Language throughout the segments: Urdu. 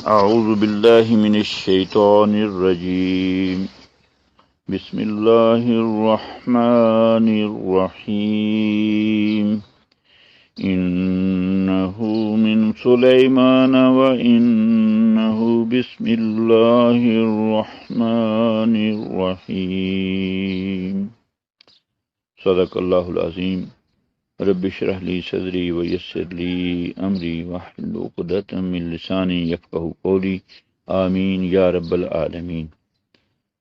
أعوذ بالله من الشيطان الرجيم بسم الله الرحمن الرحيم إنه من سليمان وإنه بسم الله الرحمن الرحيم صدق الله العظيم رب اشرح لي صدري ويسر لي امري واحلل عقدة من لساني يفقهوا قولي آمین یا رب العالمین۔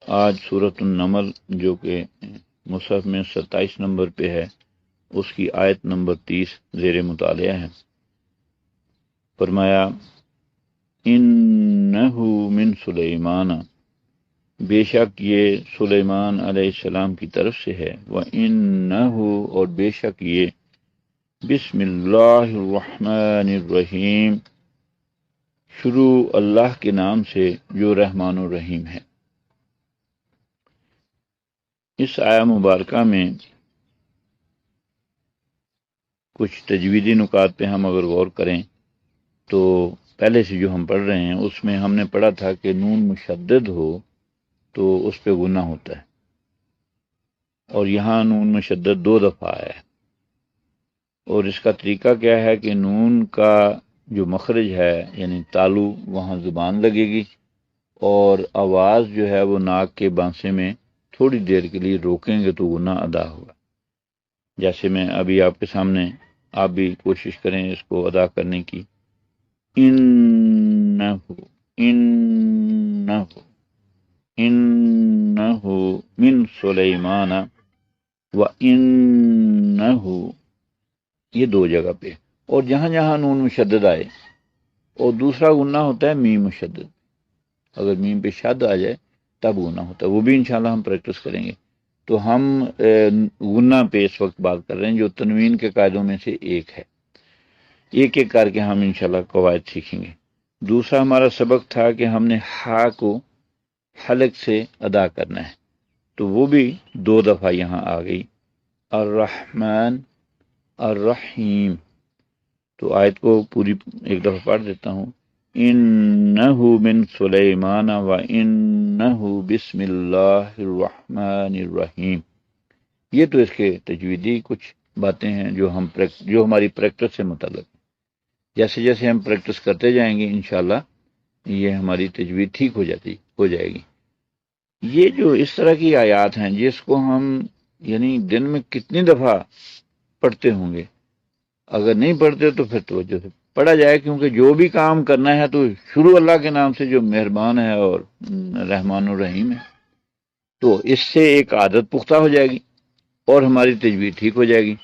آج سورۃ النمل جو کہ مصحف میں 27 نمبر پہ ہے، اس کی آیت نمبر 30 زیر مطالعہ ہے۔ فرمایا انہ من سلیمان، بے شک یہ سلیمان علیہ السلام کی طرف سے ہے، وَإِنَّهُ، اور بے شک یہ بسم اللہ الرحمن الرحیم، شروع اللہ کے نام سے جو رحمان الرحیم ہے۔ اس آیہ مبارکہ میں کچھ تجویدی نکات پہ ہم اگر غور کریں تو پہلے سے جو ہم پڑھ رہے ہیں اس میں ہم نے پڑھا تھا کہ نون مشدد ہو تو اس پہ غنہ ہوتا ہے، اور یہاں نون مشدد 2 دفعہ آیا ہے، اور اس کا طریقہ کیا ہے کہ نون کا جو مخرج ہے یعنی تالو وہاں زبان لگے گی، اور آواز جو ہے وہ ناک کے بانسے میں تھوڑی دیر کے لیے روکیں گے تو غنہ ادا ہوگا۔ جیسے میں ابھی آپ کے سامنے، آپ بھی کوشش کریں اس کو ادا کرنے کی۔ انہ من سلیمان وانہ، یہ 2 جگہ پہ، اور جہاں جہاں نون مشدد آئے، اور دوسرا غنہ ہوتا ہے میم مشدد، اگر میم پہ شد آ جائے تب غنہ ہوتا ہے، وہ بھی انشاءاللہ ہم پریکٹس کریں گے۔ تو ہم غنہ پہ اس وقت بات کر رہے ہیں جو تنوین کے قاعدوں میں سے ایک ہے، ایک ایک کر کے ہم انشاءاللہ قواعد سیکھیں گے۔ دوسرا ہمارا سبق تھا کہ ہم نے ہا کو حلق سے ادا کرنا ہے، تو وہ بھی 2 دفعہ یہاں آ گئی، الرحمن الرحیم۔ تو آیت کو پوری ایک دفعہ پڑھ دیتا ہوں۔ انہ من سلیمان وانہ بسم اللہ الرحمن الرحیم۔ یہ تو اس کے تجویدی کچھ باتیں ہیں جو ہماری پریکٹس سے متعلق ہیں۔ جیسے جیسے ہم پریکٹس کرتے جائیں گے انشاءاللہ یہ ہماری تجوید ٹھیک ہو جائے گی۔ یہ جو اس طرح کی آیات ہیں جس کو ہم یعنی دن میں کتنی دفعہ پڑھتے ہوں گے، اگر نہیں پڑھتے تو پھر توجہ سے پڑھا جائے، کیونکہ جو بھی کام کرنا ہے تو شروع اللہ کے نام سے جو مہربان ہے اور رحمان الرحیم ہے، تو اس سے ایک عادت پختہ ہو جائے گی اور ہماری تجوید ٹھیک ہو جائے گی۔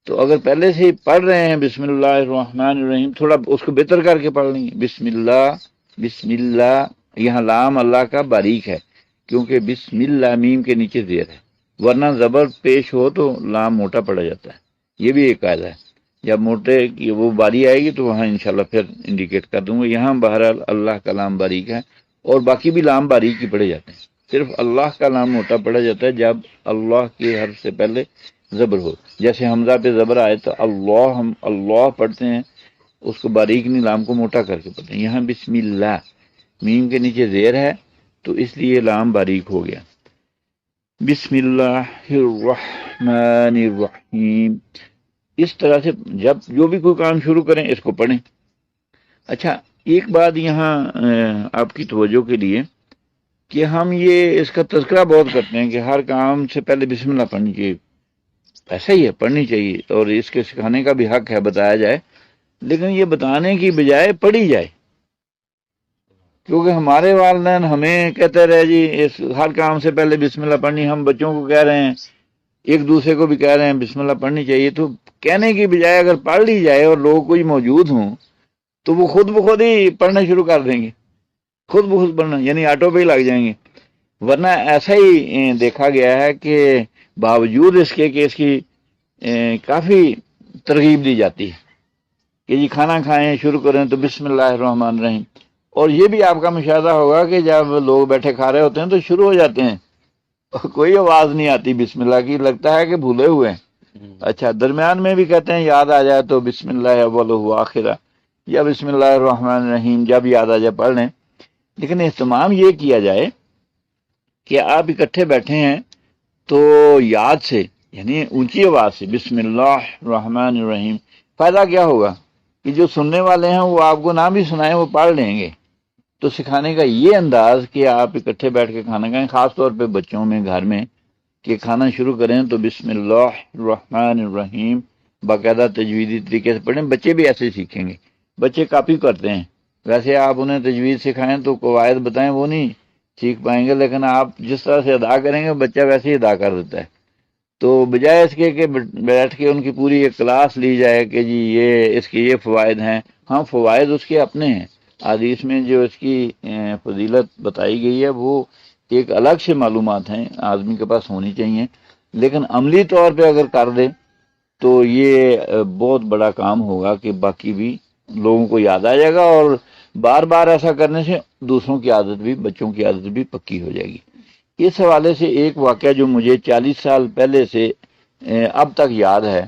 تو اگر پہلے سے ہی پڑھ رہے ہیں بسم اللہ الرحمن الرحیم، تھوڑا اس کو بہتر کر کے پڑھ لیں گے، بسم اللہ بسم اللہ۔ یہاں لام اللہ کا باریک ہے کیونکہ بسم اللہ میم کے نیچے زیر ہے، ورنہ زبر پیش ہو تو لام موٹا پڑا جاتا ہے۔ یہ بھی ایک قاعدہ ہے، جب موٹے کی وہ باری آئے گی تو وہاں انشاءاللہ پھر انڈیکیٹ کر دوں گا۔ یہاں بہرحال اللہ کا لام باریک ہے، اور باقی بھی لام باریک ہی پڑے جاتے ہیں، صرف اللہ کا لام موٹا پڑا جاتا ہے جب اللہ کے حرف سے پہلے زبر ہو۔ جیسے حمزہ پہ زبر آئے تو اللہ، ہم اللہ پڑھتے ہیں، اس کو باریک نہیں، لام کو موٹا کر کے پڑھتے ہیں۔ یہاں بسم اللہ میم کے نیچے زیر ہے تو اس لیے لام باریک ہو گیا۔ بسم اللہ الرحمن الرحیم۔ اس طرح سے جب جو بھی کوئی کام شروع کریں اس کو پڑھیں۔ اچھا، ایک بات یہاں آپ کی توجہ کے لیے کہ ہم یہ اس کا تذکرہ بہت کرتے ہیں کہ ہر کام سے پہلے بسم اللہ پڑھنی چاہیے، ایسا ہی ہے، پڑھنی چاہیے، اور اس کے سکھانے کا بھی حق ہے، بتایا جائے، لیکن یہ بتانے کی بجائے پڑھی جائے، کیونکہ ہمارے والدین ہمیں کہتے رہے جی اس ہر کام سے پہلے بسم اللہ پڑھنی، ہم بچوں کو کہہ رہے ہیں، ایک دوسرے کو بھی کہہ رہے ہیں بسم اللہ پڑھنی چاہیے، تو کہنے کی بجائے اگر پڑھ لی جائے اور لوگ کوئی موجود ہوں تو وہ خود بخود ہی پڑھنا شروع کر دیں گے، خود بخود پڑھنا یعنی آٹو پہ ہی لگ جائیں گے۔ ورنہ ایسا ہی دیکھا گیا ہے کہ باوجود اس کے کہ اس کی کافی ترغیب دی جاتی ہے کہ جی کھانا کھائیں شروع کریں تو بسم اللہ الرحمن الرحیم، اور یہ بھی آپ کا مشاہدہ ہوگا کہ جب لوگ بیٹھے کھا رہے ہوتے ہیں تو شروع ہو جاتے ہیں، کوئی آواز نہیں آتی بسم اللہ کی، لگتا ہے کہ بھولے ہوئے ہیں۔ اچھا، درمیان میں بھی کہتے ہیں یاد آ جائے تو بسم اللہ اولہ وآخرہ، یا بسم اللہ الرحمن الرحیم جب یاد آ جائے پڑھ لیں، لیکن اہتمام یہ کیا جائے کہ آپ اکٹھے بیٹھے ہیں تو یاد سے، یعنی اونچی آواز سے بسم اللہ الرحمن الرحیم. فائدہ کیا ہوگا کہ جو سننے والے ہیں وہ آپ کو نہ بھی سنائیں وہ پڑھ لیں گے. تو سکھانے کا یہ انداز کہ آپ اکٹھے بیٹھ کے کھانا کھائیں، خاص طور پہ بچوں میں گھر میں، کہ کھانا شروع کریں تو بسم اللہ الرحمن الرحیم باقاعدہ تجویدی طریقے سے پڑھیں. بچے بھی ایسے سیکھیں گے، بچے کاپی کرتے ہیں. ویسے آپ انہیں تجوید سکھائیں تو قواعد بتائیں وہ نہیں سیکھ پائیں گے، لیکن آپ جس طرح سے ادا کریں گے بچہ ویسے ہی ادا کر دیتا ہے. تو بجائے اس کے کہ بیٹھ کے ان کی پوری ایک کلاس لی جائے کہ جی یہ اس کے یہ فوائد ہیں، ہاں فوائد اس کے اپنے ہیں، حدیث میں جو اس کی فضیلت بتائی گئی ہے وہ ایک الگ سے معلومات ہیں، آدمی کے پاس ہونی چاہیے. لیکن عملی طور پہ اگر کر دے تو یہ بہت بڑا کام ہوگا کہ باقی بھی لوگوں کو یاد آ جائے گا، اور بار بار ایسا کرنے سے دوسروں کی عادت بھی، بچوں کی عادت بھی پکی ہو جائے گی. اس حوالے سے ایک واقعہ جو مجھے 40 سال پہلے سے اب تک یاد ہے.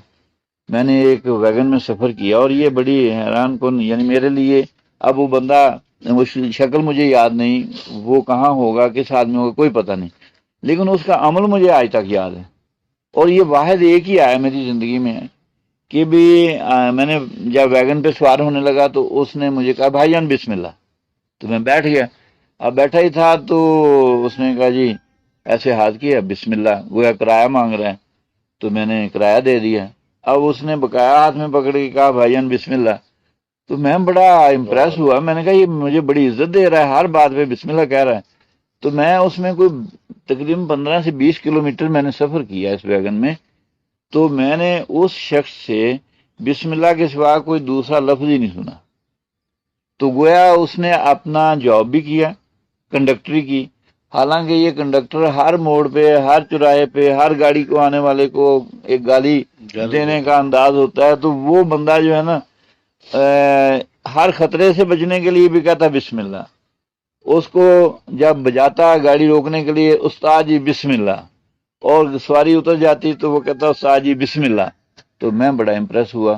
میں نے ایک ویگن میں سفر کیا اور یہ بڑی حیران کن، یعنی میرے لیے اب وہ بندہ، وہ شکل مجھے یاد نہیں، وہ کہاں ہوگا، کس آدمی ہوگا، کوئی پتہ نہیں، لیکن اس کا عمل مجھے آج تک یاد ہے. اور یہ واحد ایک ہی آیا میری زندگی میں کہ بھی میں نے جب ویگن پہ سوار ہونے لگا تو اس نے مجھے کہا بھائی جان بسم اللہ. تو میں بیٹھ گیا. اب بیٹھا ہی تھا تو اس نے کہا جی ایسے ہاتھ کیا بسم اللہ، وہ کرایہ مانگ رہا ہے. تو میں نے کرایہ دے دیا. اب اس نے بقایا ہاتھ میں پکڑ کے کہا بھائی جان بسم اللہ. تو میں بڑا امپریس ہوا، میں نے کہا یہ مجھے بڑی عزت دے رہا ہے، ہر بات پہ بسم اللہ کہہ رہا ہے. تو میں اس میں کوئی تقریباً 15 سے 20 کلومیٹر میں نے سفر کیا اس ویگن میں. تو میں نے اس شخص سے بسم اللہ کے سوا کوئی دوسرا لفظ ہی نہیں سنا. تو گویا اس نے اپنا جاب بھی کیا، کنڈکٹری کی. حالانکہ یہ کنڈکٹر ہر موڑ پہ، ہر چوراہے پہ، ہر گاڑی کو آنے والے کو ایک گالی دینے کا انداز ہوتا ہے. تو وہ بندہ جو ہے نا ہر خطرے سے بچنے کے لیے بھی کہتا بسم اللہ. اس کو جب بجاتا گاڑی روکنے کے لیے استاد جی بسم اللہ، اور سواری اتر جاتی تو وہ کہتا استاد جی بسم اللہ. تو میں بڑا امپریس ہوا.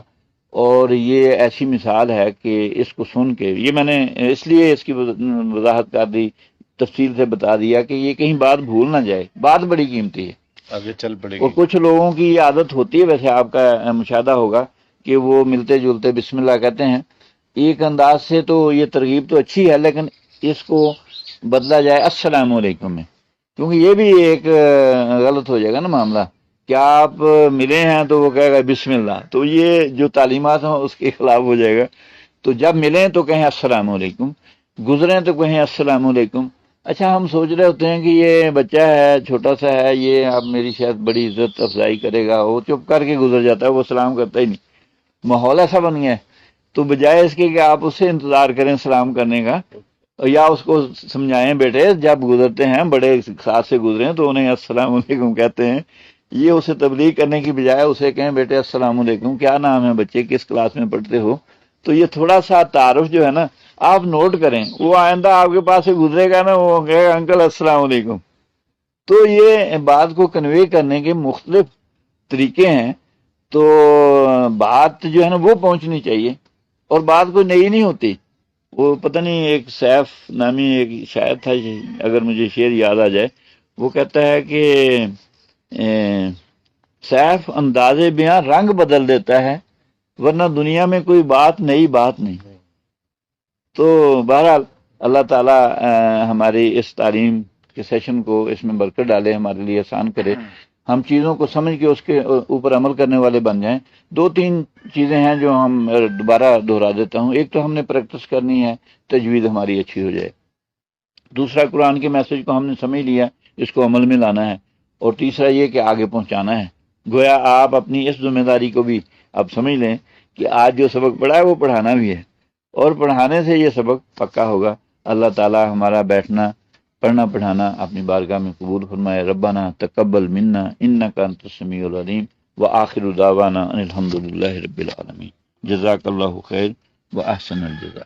اور یہ ایسی مثال ہے کہ اس کو سن کے، یہ میں نے اس لیے اس کی وضاحت کر دی، تفصیل سے بتا دیا کہ یہ کہیں بات بھول نہ جائے، بات بڑی قیمتی ہے، آگے چل پڑے اور گی. کچھ لوگوں کی یہ عادت ہوتی ہے، ویسے آپ کا مشاہدہ ہوگا کہ وہ ملتے جلتے بسم اللہ کہتے ہیں ایک انداز سے. تو یہ ترغیب تو اچھی ہے، لیکن اس کو بدلا جائے السلام علیکم میں، کیونکہ یہ بھی ایک غلط ہو جائے گا نا معاملہ. کیا آپ ملے ہیں تو وہ کہے گا بسم اللہ، تو یہ جو تعلیمات ہیں اس کے خلاف ہو جائے گا. تو جب ملیں تو کہیں السلام علیکم، گزریں تو کہیں السلام علیکم. اچھا ہم سوچ رہے ہوتے ہیں کہ یہ بچہ ہے، چھوٹا سا ہے، یہ اب میری شاید بڑی عزت افزائی کرے گا، وہ چپ کر کے گزر جاتا ہے، وہ سلام کرتا ہی نہیں. ماحول ایسا بن گیا ہے. تو بجائے اس کے کہ آپ اس سے انتظار کریں سلام کرنے کا، یا اس کو سمجھائیں بیٹے جب گزرتے ہیں بڑے ساتھ سے گزریں تو انہیں السلام علیکم کہتے ہیں، یہ اسے تبلیغ کرنے کی بجائے اسے کہیں بیٹے السلام علیکم، کیا نام ہے بچے، کس کلاس میں پڑھتے ہو. تو یہ تھوڑا سا تعارف جو ہے نا آپ نوٹ کریں، وہ آئندہ آپ کے پاس سے گزرے گا نا وہ کہے گا انکل السلام علیکم. تو یہ بات کو کنوے کرنے کے مختلف طریقے ہیں. تو بات جو ہے نا وہ پہنچنی چاہیے، اور بات کوئی نئی نہیں ہوتی. وہ پتہ نہیں ایک سیف نامی ایک شاعر تھا، اگر مجھے شعر یاد آ جائے، وہ کہتا ہے کہ سیف انداز بیاں رنگ بدل دیتا ہے، ورنہ دنیا میں کوئی بات نئی بات نہیں. تو بہرحال اللہ تعالی ہماری اس تعلیم کے سیشن کو اس میں برکت ڈالے، ہمارے لیے آسان کرے، ہم چیزوں کو سمجھ کے اس کے اوپر عمل کرنے والے بن جائیں. 2-3 چیزیں ہیں جو ہم دوبارہ دہرا دیتا ہوں. ایک تو ہم نے پریکٹس کرنی ہے، تجوید ہماری اچھی ہو جائے. دوسرا قرآن کے میسج کو ہم نے سمجھ لیا، اس کو عمل میں لانا ہے. اور تیسرا یہ کہ آگے پہنچانا ہے. گویا آپ اپنی اس ذمہ داری کو بھی اب سمجھ لیں کہ آج جو سبق پڑھا ہے وہ پڑھانا بھی ہے، اور پڑھانے سے یہ سبق پکا ہوگا. اللہ تعالی ہمارا بیٹھنا، پڑھنا پڑھانا اپنی بارگاہ میں قبول فرمائے. ربنا تقبل منا انک انت السمیع العلیم، وآخر دعوانا ان الحمد للہ رب العالمین. جزاک اللہ خیر و احسن الجزاء.